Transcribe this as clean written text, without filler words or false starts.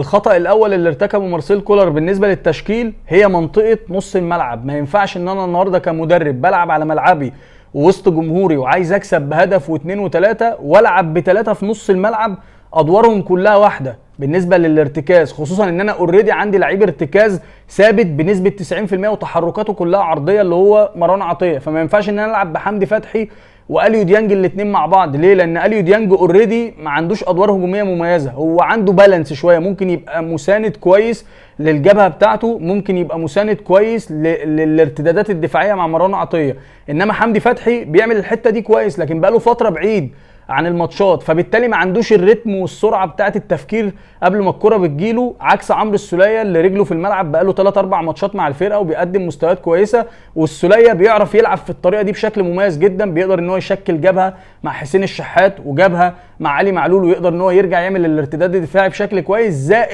الخطأ الأول اللي ارتكبه مارسيل كولر بالنسبة للتشكيل هي منطقة نص الملعب. ما ينفعش إن أنا النهاردة كمدرب بلعب على ملعبي ووسط جمهوري وعايز أكسب بهدف واثنين وثلاثة وألعب بثلاثة في نص الملعب أدوارهم كلها واحدة بالنسبة للارتكاز، خصوصا إن أنا أوريدي عندي لعيب ارتكاز ثابت بنسبة 90% وتحركاته كلها عرضية اللي هو مروان عطية. فما ينفعش إن أنا ألعب بحمدي فتحي واليو ديانج الاثنين مع بعض. ليه؟ لان اليو ديانج اوريدي ما عندوش ادوار هجوميه مميزه، هو عنده بالانس شويه، ممكن يبقى مساند كويس للجبهه بتاعته، ممكن يبقى مساند كويس للارتدادات الدفاعيه مع مروان عطيه. انما حمدي فتحي بيعمل الحته دي كويس، لكن بقاله فتره بعيد عن الماتشات، فبالتالي ما عندوش الريتم والسرعه بتاعه التفكير قبل ما الكره بتجيله، عكس عمرو السوليه اللي رجله في الملعب بقاله 3 4 ماتشات مع الفرقه وبيقدم مستويات كويسه. والسوليه بيعرف يلعب في الطريقه دي بشكل مميز جدا، بيقدر ان هو يشكل جبهه مع حسين الشحات وجبهه مع علي معلول، ويقدر ان هو يرجع يعمل الارتداد الدفاعي بشكل كويس. زائد